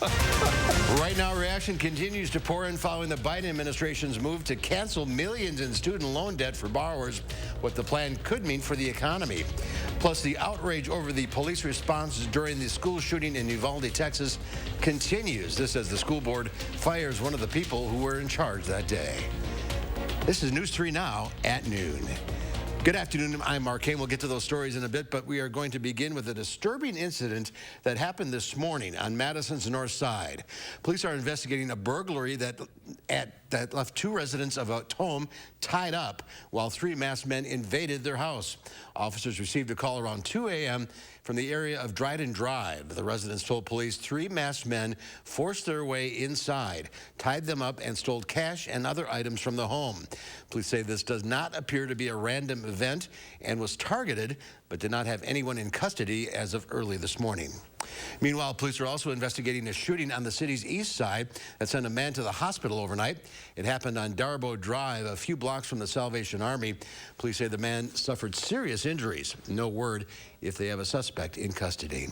Right now, reaction continues to pour in following the Biden administration's move to cancel millions in student loan debt for borrowers, what the plan could mean for the economy. Plus, the outrage over the police response during the school shooting in Uvalde, Texas, continues. This as the school board fires one of the people who were in charge that day. This is News 3 Now at noon. Good afternoon. I'm Mark Kane. We'll get to those stories in a bit, but we are going to begin with a disturbing incident that happened this morning on Madison's north side. Police are investigating a burglary that left two residents of a home tied up while three masked men invaded their house. Officers received a call around 2 a.m. from the area of Dryden Drive. The residents told police three masked men forced their way inside, tied them up, and stole cash and other items from the home. Police say this does not appear to be a random event and was targeted, but did not have anyone in custody as of early this morning. Meanwhile, police are also investigating a shooting on the city's east side that sent a man to the hospital overnight. It happened on Darbo Drive, a few blocks from the Salvation Army. Police say the man suffered serious injuries. No word if they have a suspect in custody.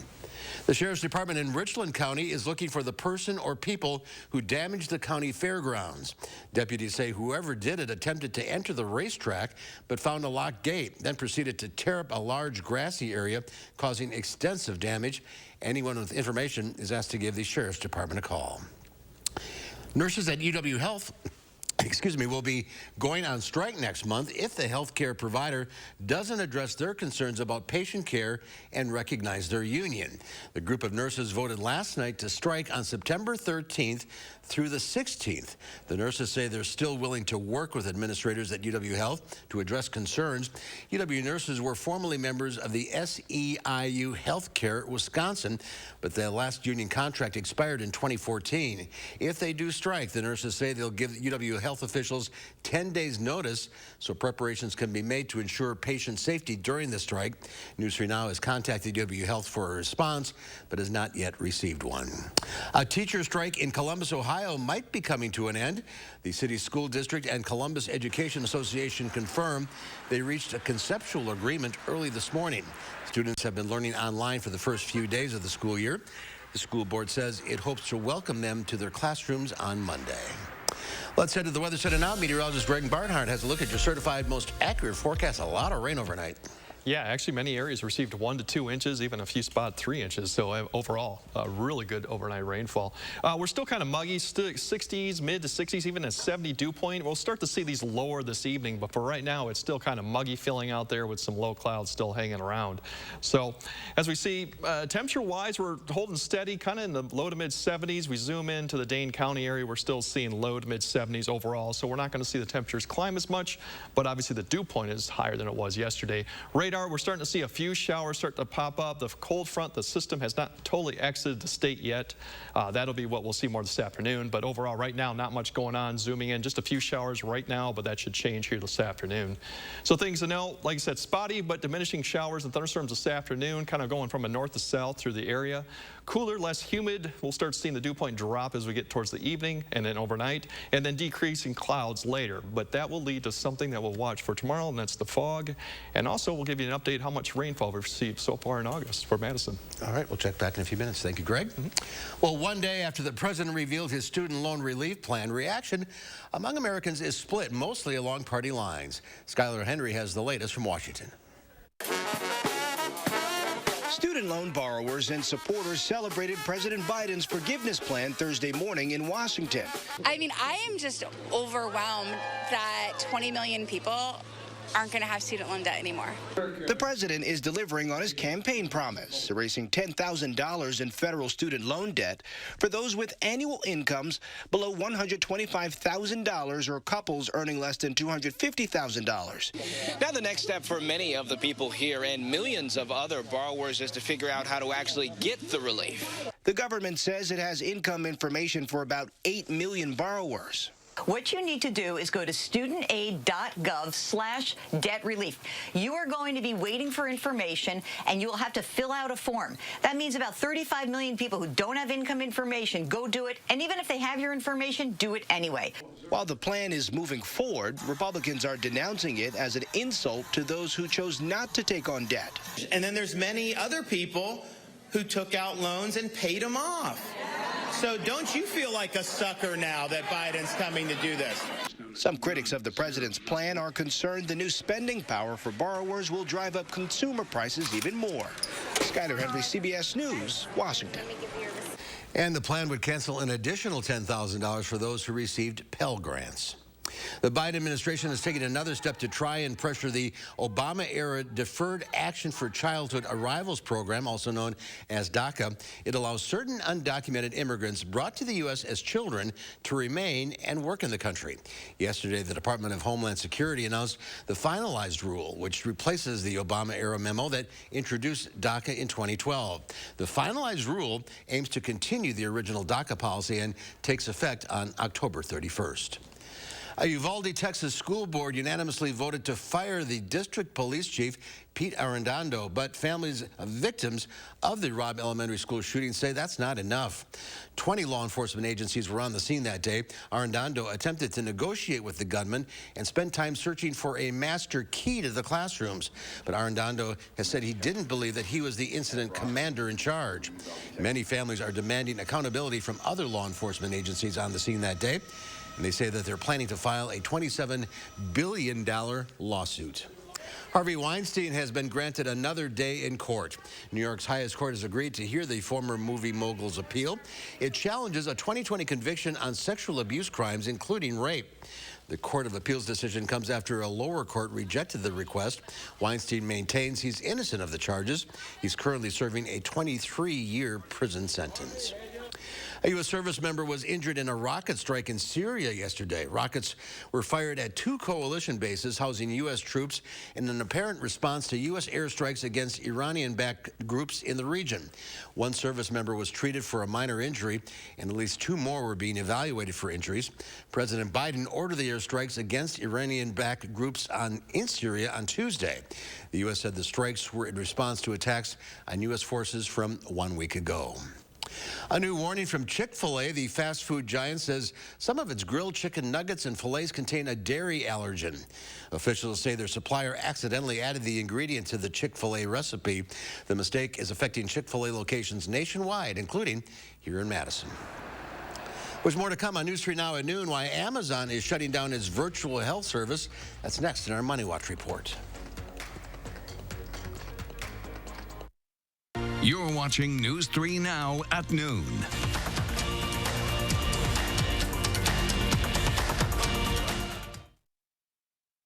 The Sheriff's Department in Richland County is looking for the person or people who damaged the county fairgrounds. Deputies say whoever did it attempted to enter the racetrack but found a locked gate, then proceeded to tear up a large grassy area, causing extensive damage. Anyone with information is asked to give the Sheriff's Department a call. Nurses at UW Health will be going on strike next month if the health care provider doesn't address their concerns about patient care and recognize their union. The group of nurses voted last night to strike on September 13th through the 16th. The nurses say they're still willing to work with administrators at UW Health to address concerns. UW nurses were formerly members of the SEIU Healthcare Wisconsin, but their last union contract expired in 2014. If they do strike, the nurses say they'll give UW Health officials 10 days notice so preparations can be made to ensure patient safety during the strike. News 3 Now has contacted UW Health for a response, but has not yet received one. A teacher strike in Columbus, Ohio might be coming to an end. The city's school district and Columbus Education Association confirmed they reached a conceptual agreement early this morning. Students have been learning online for the first few days of the school year. The school board says it hopes to welcome them to their classrooms on Monday. Let's head to the Weather Center now. Meteorologist Greg Barnhart has a look at your certified most accurate forecast. A lot of rain overnight. Yeah, actually many areas received 1 to 2 inches, even a few spot 3 inches. So overall, really good overnight rainfall. We're still kind of muggy, 60s, mid to 60s, even a 70 dew point. We'll start to see these lower this evening, but for right now, it's still kind of muggy feeling out there with some low clouds still hanging around. So as we see, temperature-wise, we're holding steady, kind of in the low to mid 70s. We zoom into the Dane County area, we're still seeing low to mid 70s overall. So we're not going to see the temperatures climb as much, but obviously the dew point is higher than it was yesterday. Radar, we're starting to see a few showers start to pop up. The cold front, the system has not totally exited the state yet. That'll be what we'll see more this afternoon. But overall, right now, not much going on. Zooming in, just a few showers right now, but that should change here this afternoon. So things to know, like I said, spotty but diminishing showers and thunderstorms this afternoon, kind of going from a north to south through the area. Cooler, less humid. We'll start seeing the dew point drop as we get towards the evening and then overnight, and then decreasing clouds later. But that will lead to something that we'll watch for tomorrow, and that's the fog. And also, we'll give you an update how much rainfall we've received so far in August for Madison. All right, we'll check back in a few minutes. Thank you, Greg. Well, one day after the president revealed his student loan relief plan, reaction among Americans is split, mostly along party lines. Skylar Henry has the latest from Washington. Student loan borrowers and supporters celebrated President Biden's forgiveness plan Thursday morning in Washington. I mean, I am just overwhelmed that 20 million people aren't going to have student loan debt anymore. The president is delivering on his campaign promise, erasing $10,000 in federal student loan debt for those with annual incomes below $125,000 or couples earning less than $250,000. Now the next step for many of the people here and millions of other borrowers is to figure out how to actually get the relief. The government says it has income information for about 8 million borrowers. What you need to do is go to studentaid.gov/debt relief. You are going to be waiting for information, and you will have to fill out a form. That means about 35 million people who don't have income information go do it, and even if they have your information, do it anyway. While the plan is moving forward, Republicans are denouncing it as an insult to those who chose not to take on debt. And then there's many other people who took out loans and paid them off. So don't you feel like a sucker now that Biden's coming to do this? Some critics of the president's plan are concerned the new spending power for borrowers will drive up consumer prices even more. Skyler Henry, CBS News, Washington. And the plan would cancel an additional $10,000 for those who received Pell Grants. The Biden administration has taken another step to try and pressure the Obama-era Deferred Action for Childhood Arrivals program, also known as DACA. It allows certain undocumented immigrants brought to the U.S. as children to remain and work in the country. Yesterday, the Department of Homeland Security announced the finalized rule, which replaces the Obama-era memo that introduced DACA in 2012. The finalized rule aims to continue the original DACA policy and takes effect on October 31st. A Uvalde, Texas school board unanimously voted to fire the district police chief, Pete Arredondo, but families of victims of the Robb Elementary School shooting say that's not enough. 20 law enforcement agencies were on the scene that day. Arredondo attempted to negotiate with the gunman and spent time searching for a master key to the classrooms. But Arredondo has said he didn't believe that he was the incident commander in charge. Many families are demanding accountability from other law enforcement agencies on the scene that day. And they say that they're planning to file a $27 billion lawsuit. Harvey Weinstein has been granted another day in court. New York's highest court has agreed to hear the former movie mogul's appeal. It challenges a 2020 conviction on sexual abuse crimes, including rape. The Court of Appeals decision comes after a lower court rejected the request. Weinstein maintains he's innocent of the charges. He's currently serving a 23-year prison sentence. A U.S. service member was injured in a rocket strike in Syria yesterday. Rockets were fired at 2 coalition bases housing U.S. troops in an apparent response to U.S. airstrikes against Iranian-backed groups in the region. One service member was treated for a minor injury, and at least 2 more were being evaluated for injuries. President Biden ordered the airstrikes against Iranian-backed groups in Syria on Tuesday. The U.S. said the strikes were in response to attacks on U.S. forces from 1 week ago. A new warning from Chick-Fil-A. The fast food giant says some of its grilled chicken nuggets and fillets contain a dairy allergen. Officials say their supplier accidentally added the ingredient to the Chick-fil-A recipe. The mistake is affecting Chick-fil-A locations nationwide, including here in Madison. There's more to come on News 3 Now at noon. Why Amazon is shutting down its virtual health service. That's next in our Money Watch report. You're watching News 3 Now at noon.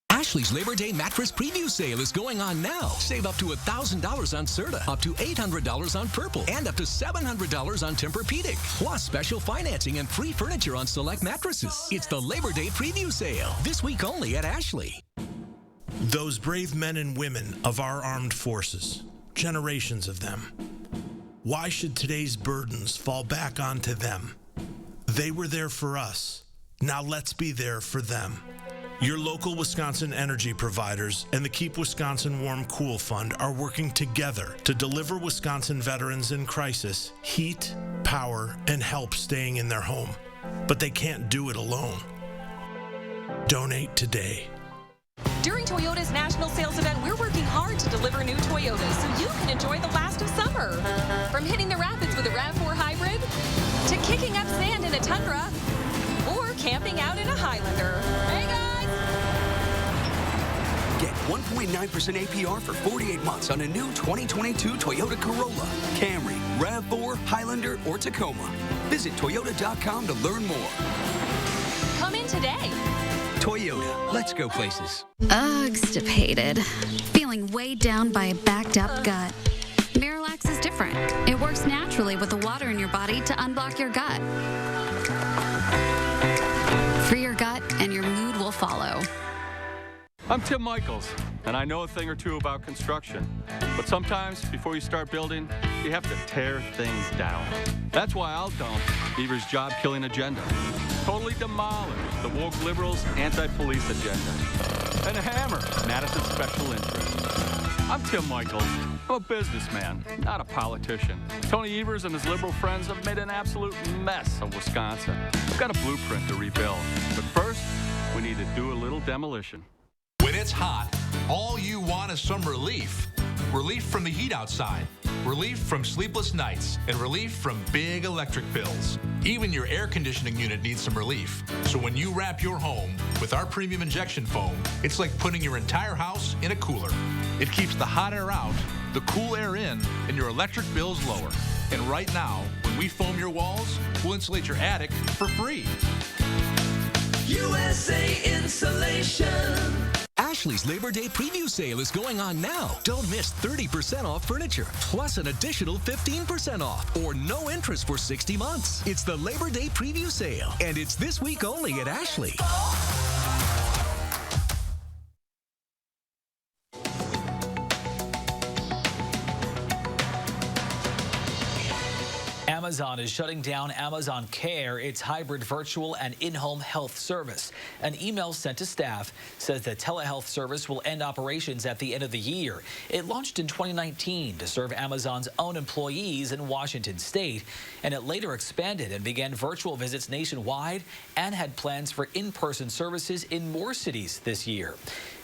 Ashley's Labor Day mattress preview sale is going on now. Save up to $1,000 on Serta, up to $800 on Purple, and up to $700 on Tempur-Pedic. Plus special financing and free furniture on select mattresses. It's the Labor Day preview sale, this week only at Ashley. Those brave men and women of our armed forces, generations of them. Why should today's burdens fall back onto them? They were there for us. Now let's be there for them. Your local Wisconsin energy providers and the Keep Wisconsin Warm Cool Fund are working together to deliver Wisconsin veterans in crisis heat, power, and help staying in their home. But they can't do it alone. Donate today. During Toyota's national sales event, we're working hard to deliver new Toyotas so you can enjoy the last of summer. From hitting the rapids with a RAV4 hybrid, to kicking up sand in a Tundra, or camping out in a Highlander. Hey guys! Get 1.9% APR for 48 months on a new 2022 Toyota Corolla, Camry, RAV4, Highlander, or Tacoma. Visit Toyota.com to learn more. Come in today. Toyota, let's go places. Ugh-stipated. Feeling weighed down by a backed up gut. Miralax is different. It works naturally with the water in your body to unblock your gut. Free your gut and your mood will follow. I'm Tim Michaels, and I know a thing or two about construction. But sometimes, before you start building, you have to tear things down. That's why I'll dump Beaver's job-killing agenda. Totally demolish the woke liberals' anti-police agenda. And hammer Madison's special interest. I'm Tim Michaels. I'm a businessman, not a politician. Tony Evers and his liberal friends have made an absolute mess of Wisconsin. We've got a blueprint to rebuild. But first, we need to do a little demolition. When it's hot, all you want is some relief. Relief from the heat outside. relief from sleepless nights, and relief from big electric bills. Even your air conditioning unit needs some relief. So when you wrap your home with our premium injection foam, it's like putting your entire house in a cooler. It keeps the hot air out, the cool air in, and your electric bills lower. And right now, when we foam your walls, we'll insulate your attic for free. USA Insulation. Ashley's Labor Day preview sale is going on now. Don't miss 30% off furniture, plus an additional 15% off, or no interest for 60 months. It's the Labor Day preview sale, and it's this week only at Ashley. Amazon is shutting down Amazon Care, its hybrid virtual and in-home health service. An email sent to staff says the telehealth service will end operations at the end of the year. It launched in 2019 to serve Amazon's own employees in Washington state, and it later expanded and began virtual visits nationwide and had plans for in-person services in more cities this year.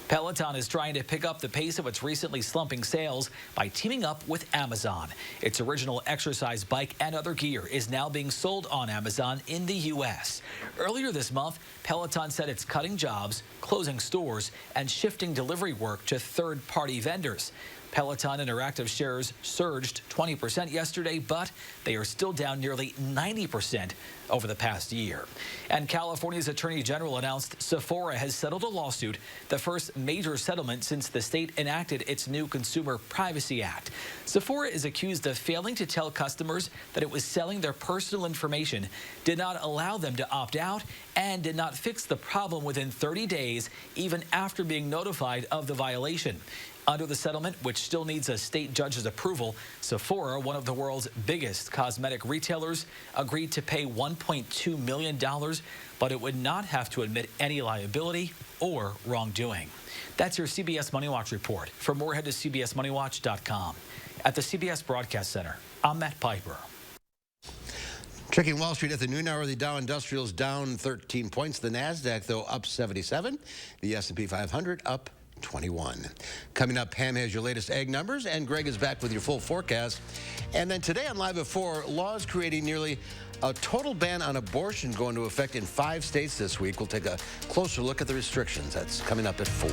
Peloton is trying to pick up the pace of its recently slumping sales by teaming up with Amazon. Its original exercise bike and other gear is now being sold on Amazon in the U.S. Earlier this month, Peloton said it's cutting jobs, closing stores, and shifting delivery work to third-party vendors. Peloton Interactive shares surged 20% yesterday, but they are still down nearly 90% over the past year. And California's Attorney General announced Sephora has settled a lawsuit, the first major settlement since the state enacted its new Consumer Privacy Act. Sephora is accused of failing to tell customers that it was selling their personal information, did not allow them to opt out, and did not fix the problem within 30 days, even after being notified of the violation. Under the settlement, which still needs a state judge's approval, Sephora, one of the world's biggest cosmetic retailers, agreed to pay $1.2 million, but it would not have to admit any liability or wrongdoing. That's your CBS Money Watch report. For more, head to cbsmoneywatch.com. At the CBS Broadcast Center, I'm Matt Piper. Checking Wall Street at the noon hour, the Dow Industrials down 13 points. The NASDAQ, though, up 77. The S&P 500 up 21. Coming up, Pam has your latest ag numbers, and Greg is back with your full forecast. And then today on Live at 4, laws creating nearly a total ban on abortion go into effect in 5 states this week. We'll take a closer look at the restrictions. That's coming up at 4.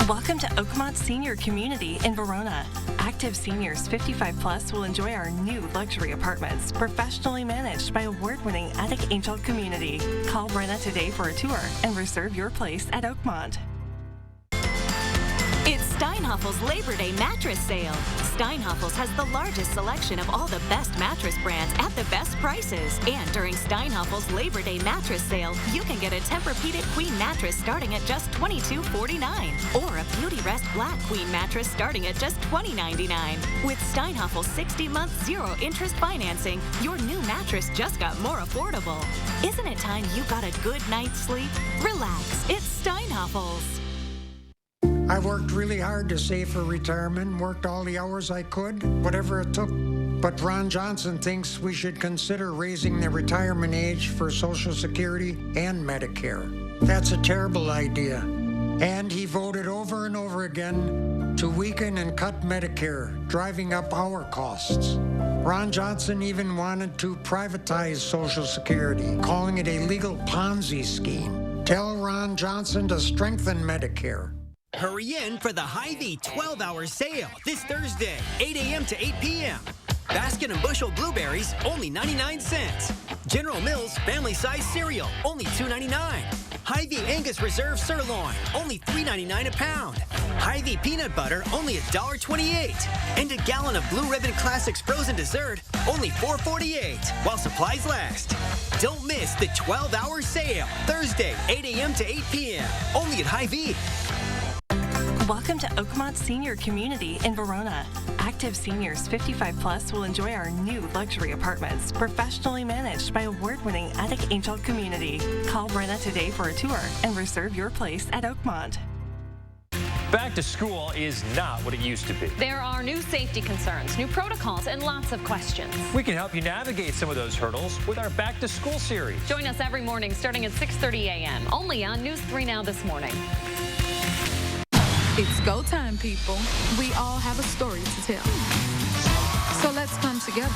Welcome to Oakmont Senior Community in Verona. Active seniors 55 plus will enjoy our new luxury apartments, professionally managed by award-winning Attic Angel Community. Call Brenna today for a tour and reserve your place at Oakmont. It's Steinhaffel's Labor Day mattress sale. Steinhaffel's has the largest selection of all the best mattress brands at the best prices. And during Steinhaffel's Labor Day mattress sale, you can get a Tempur-Pedic Queen mattress starting at just $22.49, or a Beauty Rest Black Queen mattress starting at just $20.99. With Steinhaffel's 60-month zero-interest financing, your new mattress just got more affordable. Isn't it time you got a good night's sleep? Relax, it's Steinhaffel's. I worked really hard to save for retirement, worked all the hours I could, whatever it took. But Ron Johnson thinks we should consider raising the retirement age for Social Security and Medicare. That's a terrible idea. And he voted over and over again to weaken and cut Medicare, driving up our costs. Ron Johnson even wanted to privatize Social Security, calling it a legal Ponzi scheme. Tell Ron Johnson to strengthen Medicare. Hurry in for the Hy-Vee 12-hour sale this Thursday, 8 a.m. to 8 p.m. Basket and bushel blueberries, only 99 cents. General Mills family-size cereal, only $2.99. Hy-Vee Angus Reserve sirloin, only $3.99 a pound. Hy-Vee peanut butter, only $1.28. And a gallon of Blue Ribbon Classics frozen dessert, only $4.48, while supplies last. Don't miss the 12-hour sale, Thursday, 8 a.m. to 8 p.m. Only at Hy-Vee. Welcome to Oakmont Senior Community in Verona. Active seniors 55 plus will enjoy our new luxury apartments, professionally managed by award-winning Attic Angel Community. Call Brenna today for a tour and reserve your place at Oakmont. Back to school is not what it used to be. There are new safety concerns, new protocols, and lots of questions. We can help you navigate some of those hurdles with our Back to School series. Join us every morning starting at 6:30 a.m. only on News 3 Now this morning. It's go time, people. We all have a story to tell. So let's come together,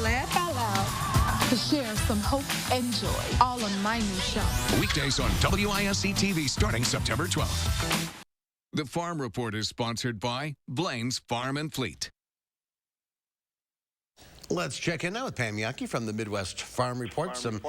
laugh out loud, to share some hope and joy, all on my new show. Weekdays on WISC-TV starting September 12th. The Farm Report is sponsored by Blaine's Farm and Fleet. Let's check in now with Pam Yangtze from the Midwest Farm Report. Some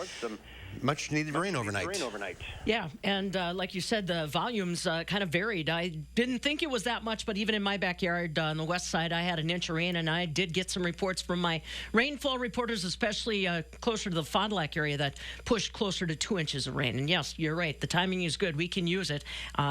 much needed rain overnight. Yeah, and like you said, the volumes kind of varied. I didn't think it was that much, but even in my backyard on the west side, I had an inch of rain, and I did get some reports from my rainfall reporters, especially closer to the Fond du Lac area, that pushed closer to 2 inches of rain. And yes, you're right. The timing is good. We can use it.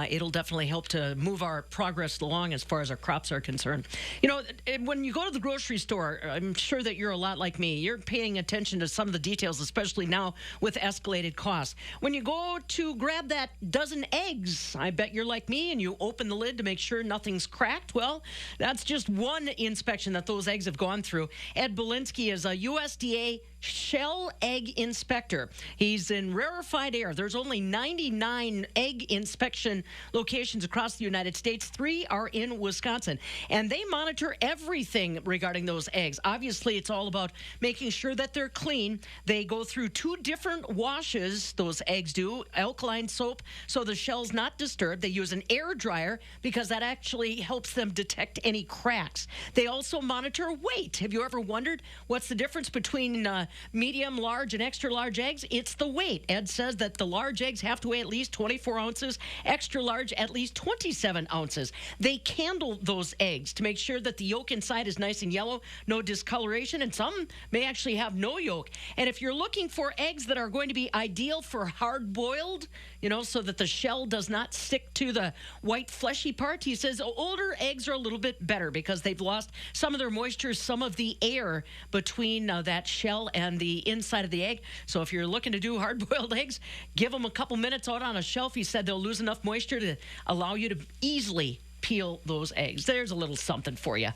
It'll definitely help to move our progress along as far as our crops are concerned. You know, when you go to the grocery store, I'm sure that you're a lot like me. You're paying attention to some of the details, especially now with escalated costs. When you go to grab that dozen eggs, I bet you're like me and you open the lid to make sure nothing's cracked. Well, that's just one inspection that those eggs have gone through. Ed Belinsky is a USDA shell egg inspector. He's in rarefied air. There's only 99 egg inspection locations across the United States. 3 are in Wisconsin. And they monitor everything regarding those eggs. Obviously, it's all about making sure that they're clean. They go through 2 different washes, those eggs do, alkaline soap, so the shell's not disturbed. They use an air dryer because that actually helps them detect any cracks. They also monitor weight. Have you ever wondered what's the difference between medium, large, and extra large eggs? It's the weight. Ed says that the large eggs have to weigh at least 24 ounces, extra large at least 27 ounces. They candle those eggs to make sure that the yolk inside is nice and yellow, no discoloration, and some may actually have no yolk. And if you're looking for eggs that are going to be ideal for hard-boiled, you know, so that the shell does not stick to the white fleshy part, he says older eggs are a little bit better because they've lost some of their moisture, some of the air between that shell and the inside of the egg. So if you're looking to do hard-boiled eggs, give them a couple minutes out on a shelf. He said they'll lose enough moisture to allow you to easily peel those eggs. There's a little something for you.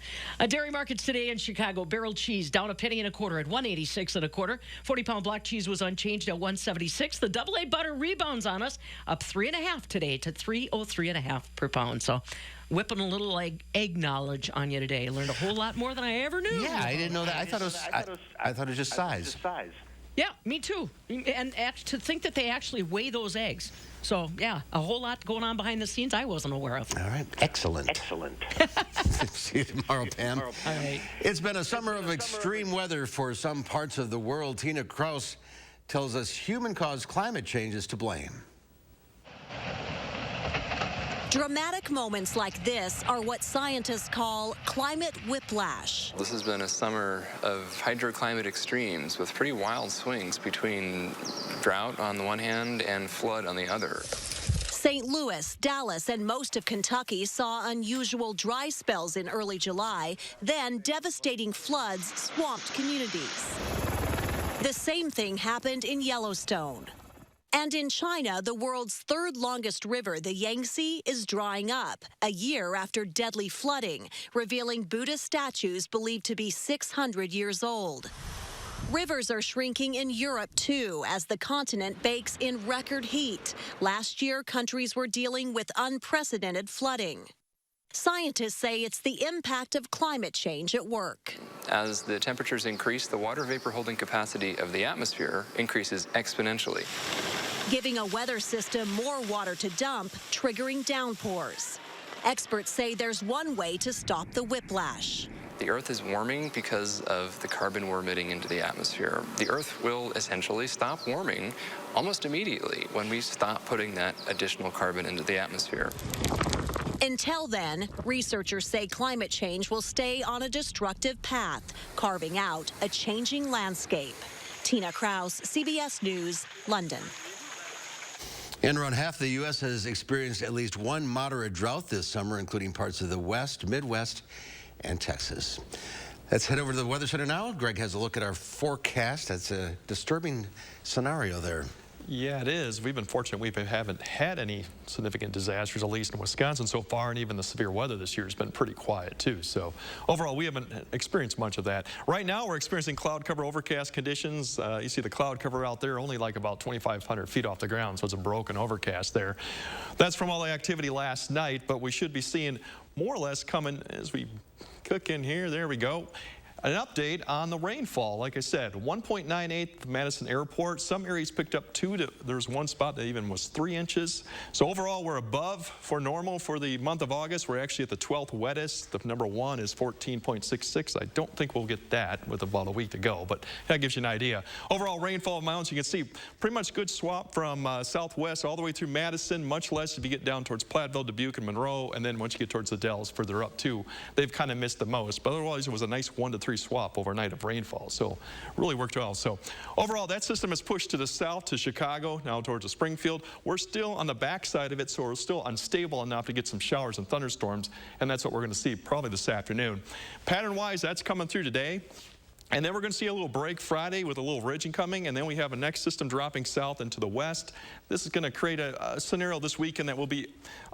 Dairy markets today in Chicago. Barrel cheese down $0.0125 at 186 1/4. 40-pound block cheese was unchanged at 176. The AA butter rebounds on us, up 3.5 today to 303.5 per pound. So whipping a little egg knowledge on you today. Learned a whole lot more than I ever knew. Yeah, I didn't know that. I thought it was just size. Yeah, me too. And to think that they actually weigh those eggs. So, yeah, a whole lot going on behind the scenes I wasn't aware of. All right. Excellent. See you tomorrow, Pam. All right. It's been a summer of extreme weather for some parts of the world. Tina Kraus tells us human-caused climate change is to blame. Dramatic moments like this are what scientists call climate whiplash. This has been a summer of hydroclimate extremes with pretty wild swings between drought on the one hand and flood on the other. St. Louis, Dallas, and most of Kentucky saw unusual dry spells in early July, then devastating floods swamped communities. The same thing happened in Yellowstone. And in China, the world's 3rd longest river, the Yangtze, is drying up a year after deadly flooding, revealing Buddhist statues believed to be 600 years old. Rivers are shrinking in Europe, too, as the continent bakes in record heat. Last year, countries were dealing with unprecedented flooding. Scientists say it's the impact of climate change at work. As the temperatures increase, the water vapor holding capacity of the atmosphere increases exponentially, giving a weather system more water to dump, triggering downpours. Experts say there's one way to stop the whiplash. The Earth is warming because of the carbon we're emitting into the atmosphere. The Earth will essentially stop warming almost immediately when we stop putting that additional carbon into the atmosphere. Until then, researchers say climate change will stay on a destructive path, carving out a changing landscape. Tina Kraus, CBS News, London. And around half the U.S. has experienced at least one moderate drought this summer, including parts of the West, Midwest, and Texas. Let's head over to the Weather Center now. Greg has a look at our forecast. That's a disturbing scenario there. Yeah, it is. We've been fortunate. We haven't had any significant disasters, at least in Wisconsin so far, and even the severe weather this year has been pretty quiet, too. So overall, we haven't experienced much of that. Right now, we're experiencing cloud cover overcast conditions. You see the cloud cover out there only like about 2,500 feet off the ground, so it's a broken overcast there. That's from all the activity last night, but we should be seeing more or less coming as we cook in here. There we go. An update on the rainfall. Like I said, 1.98 Madison Airport. Some areas picked up 2 there's one spot that even was 3 inches. So overall, we're above for normal for the month of August. We're actually at the 12th wettest. The number 1 is 14.66. I don't think we'll get that with about a week to go, but that gives you an idea. Overall rainfall amounts, you can see pretty much good swap from southwest all the way through Madison, much less if you get down towards Platteville, Dubuque, and Monroe, and then once you get towards the Dells further up too, they've kind of missed the most. But otherwise, it was a nice 1 to 3 swap overnight of rainfall, so really worked well. So overall, that system is pushed to the south to Chicago, now towards the Springfield. We're still on the backside of it, so we're still unstable enough to get some showers and thunderstorms, and that's what we're going to see probably this afternoon. Pattern-wise, that's coming through today. And then we're going to see a little break Friday with a little ridging coming, and then we have a next system dropping south and to the west. This is going to create a scenario this weekend that will be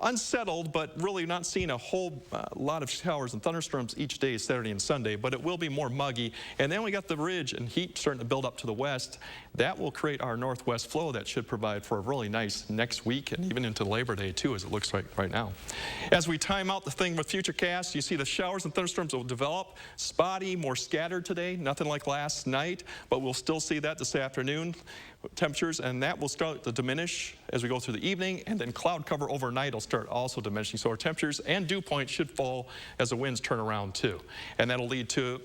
unsettled, but really not seeing a whole lot of showers and thunderstorms each day, Saturday and Sunday, but it will be more muggy. And then we got the ridge and heat starting to build up to the west. That will create our northwest flow that should provide for a really nice next week and even into Labor Day too, as it looks like right now. As we time out the thing with Futurecast, you see the showers and thunderstorms will develop. Spotty, more scattered today. Nothing like last night, but we'll still see that this afternoon. Temperatures, and that will start to diminish as we go through the evening, and then cloud cover overnight will start also diminishing. So our temperatures and dew points should fall as the winds turn around too. And that'll lead to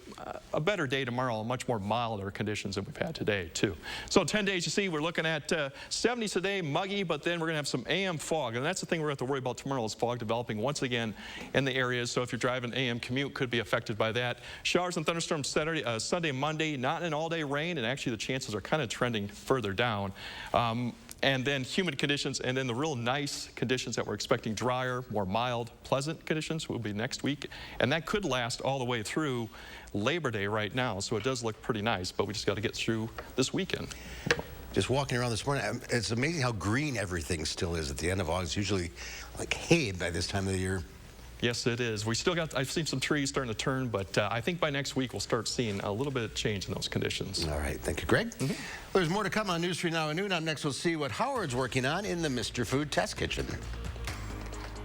a better day tomorrow, much more milder conditions than we've had today too. So 10 days, you see, we're looking at 70s today, muggy, but then we're going to have some AM fog. And that's the thing we're going to have to worry about tomorrow is fog developing once again in the areas. So if you're driving AM commute, could be affected by that. Showers and thunderstorms Saturday, Sunday, Monday, not an all-day rain, and actually the chances are kind of trending further down. And then humid conditions, and then the real nice conditions that we're expecting, drier, more mild, pleasant conditions will be next week. And that could last all the way through Labor Day right now. So it does look pretty nice, but we just got to get through this weekend. Just walking around this morning, it's amazing how green everything still is at the end of August. Usually like hay by this time of the year. Yes, it is. We still got, I've seen some trees starting to turn, but I think by next week we'll start seeing a little bit of change in those conditions. All right. Thank you, Greg. Well, there's more to come on News 3 Now at noon. Up next, we'll see what Howard's working on in the Mr. Food Test Kitchen.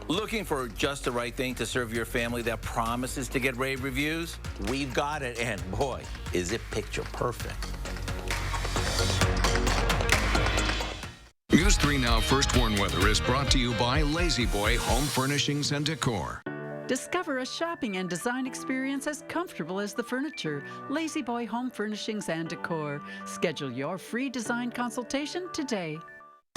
Looking for just the right thing to serve your family that promises to get rave reviews? We've got it, and boy, is it picture perfect. News 3 Now First Warn Weather is brought to you by Lazy Boy Home Furnishings and Decor. Discover a shopping and design experience as comfortable as the furniture. Lazy Boy Home Furnishings and Decor. Schedule your free design consultation today.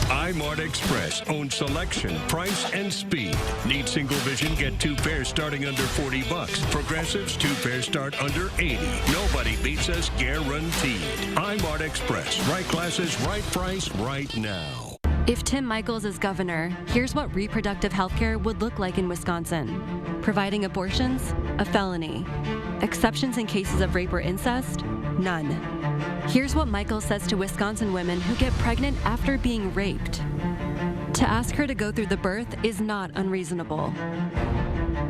iMart Express owns selection, price, and speed. Need single vision? Get 2 pairs starting under $40. Progressives, 2 pairs start under $80. Nobody beats us, guaranteed. iMart Express. Right glasses, right price, right now. If Tim Michels is governor, here's what reproductive health care would look like in Wisconsin. Providing abortions? A felony. Exceptions in cases of rape or incest? None. Here's what Michels says to Wisconsin women who get pregnant after being raped. To ask her to go through the birth is not unreasonable.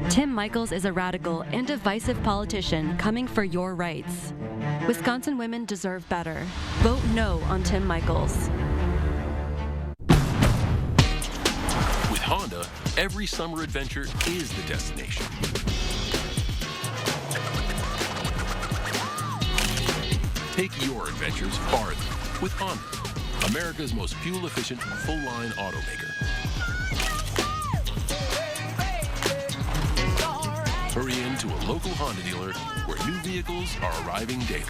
Tim Michels is a radical and divisive politician coming for your rights. Wisconsin women deserve better. Vote no on Tim Michels. With Honda, every summer adventure is the destination. Take your adventures farther with Honda, America's most fuel-efficient, full-line automaker. Hurry into a local Honda dealer where new vehicles are arriving daily.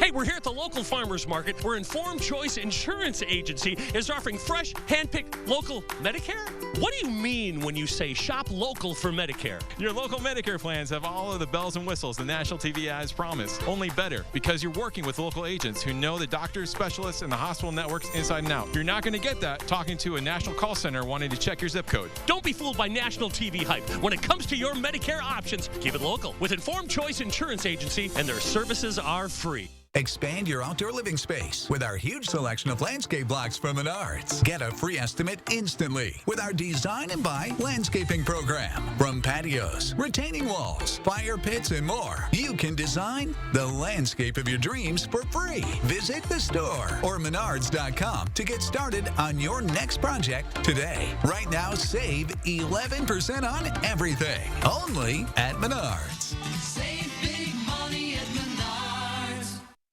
Hey, we're here at the local farmers market where Informed Choice Insurance Agency is offering fresh, hand-picked local Medicare. What do you mean when you say shop local for Medicare? Your local Medicare plans have all of the bells and whistles the national TV ads promise, only better because you're working with local agents who know the doctors, specialists, and the hospital networks inside and out. You're not going to get that talking to a national call center wanting to check your zip code. Don't be fooled by national TV hype. When it comes to your Medicare options, keep it local with Informed Choice Insurance Agency, and their services are free. Expand your outdoor living space with our huge selection of landscape blocks from Menards. Get a free estimate instantly with our Design and Buy landscaping program. From patios, retaining walls, fire pits, and more, you can design the landscape of your dreams for free. Visit the store or Menards.com to get started on your next project today. Right now, save 11% on everything. Only at Menards. Save big money at Menards.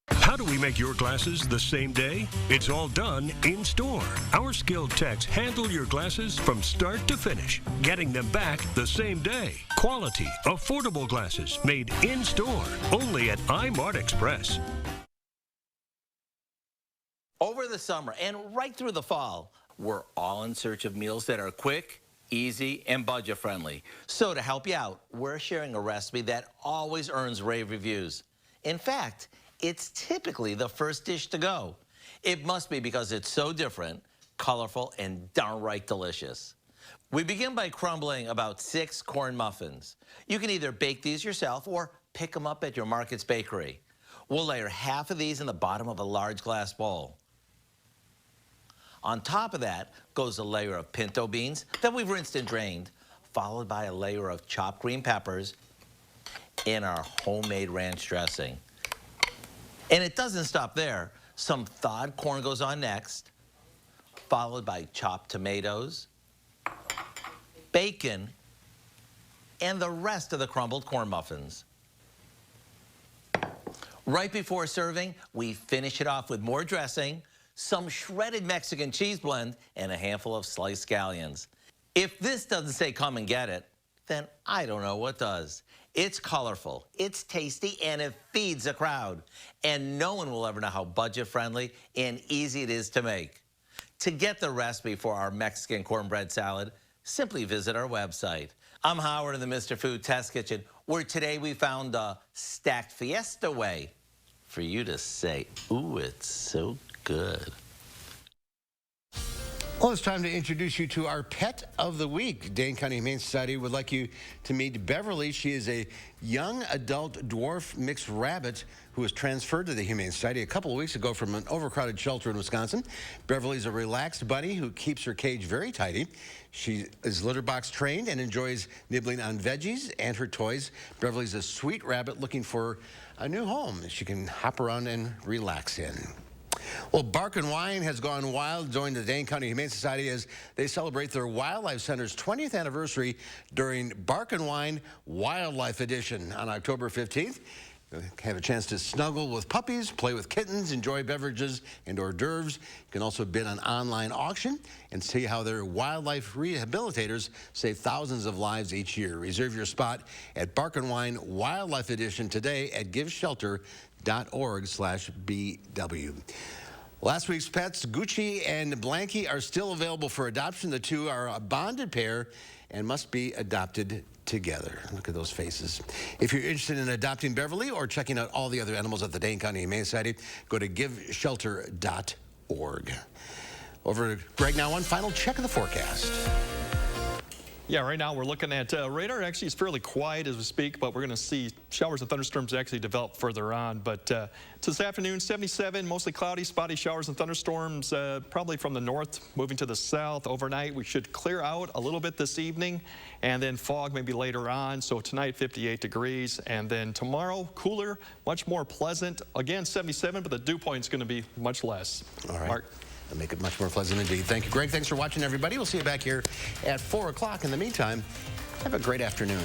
How do we make your glasses the same day? It's all done in store. Our skilled techs handle your glasses from start to finish, getting them back the same day. Quality, affordable glasses made in store, only at iMart Express. Over the summer and right through the fall, we're all in search of meals that are quick, easy, and budget-friendly. So to help you out, we're sharing a recipe that always earns rave reviews. In fact, it's typically the first dish to go. It must be because it's so different, colorful, and downright delicious. We begin by crumbling about 6 corn muffins. You can either bake these yourself or pick them up at your market's bakery. We'll layer half of these in the bottom of a large glass bowl. On top of that goes a layer of pinto beans that we've rinsed and drained, followed by a layer of chopped green peppers in our homemade ranch dressing. And it doesn't stop there. Some thawed corn goes on next, followed by chopped tomatoes, bacon, and the rest of the crumbled corn muffins. Right before serving, we finish it off with more dressing, some shredded Mexican cheese blend, and a handful of sliced scallions. If this doesn't say come and get it, then I don't know what does. It's colorful, it's tasty, and it feeds a crowd. And no one will ever know how budget-friendly and easy it is to make. To get the recipe for our Mexican cornbread salad, simply visit our website. I'm Howard in the Mr. Food Test Kitchen, where today we found a stacked fiesta way for you to say, ooh, it's so good. Well, it's time to introduce you to our pet of the week. Dane County Humane Society would like you to meet Beverly. She is a young adult dwarf mixed rabbit who was transferred to the Humane Society a couple of weeks ago from an overcrowded shelter in Wisconsin. Beverly's a relaxed bunny who keeps her cage very tidy. She is litter box trained and enjoys nibbling on veggies and her toys. Beverly's a sweet rabbit looking for a new home that she can hop around and relax in. Well, Bark and Wine has gone wild. Join the Dane County Humane Society as they celebrate their Wildlife Center's 20th anniversary during Bark and Wine Wildlife Edition on October 15th. You'll have a chance to snuggle with puppies, play with kittens, enjoy beverages and hors d'oeuvres. You can also bid on online auction and see how their wildlife rehabilitators save thousands of lives each year. Reserve your spot at Bark and Wine Wildlife Edition today at giveshelter.org/BW. Last week's pets, Gucci and Blanky, are still available for adoption. The two are a bonded pair and must be adopted together. Look at those faces. If you're interested in adopting Beverly or checking out all the other animals at the Dane County Humane Society, go to giveshelter.org. Over to Greg now, one final check of the forecast. Yeah, right now we're looking at radar. Actually, it's fairly quiet as we speak, but we're going to see showers and thunderstorms actually develop further on. But this afternoon, 77, mostly cloudy, spotty showers and thunderstorms, probably from the north, moving to the south. Overnight, we should clear out a little bit this evening, and then fog maybe later on. So tonight, 58 degrees, and then tomorrow, cooler, much more pleasant. Again, 77, but the dew point's going to be much less. All right. Mark. That'll make it much more pleasant indeed. Thank you, Greg. Thanks for watching, everybody. We'll see you back here at 4 o'clock. In the meantime, have a great afternoon.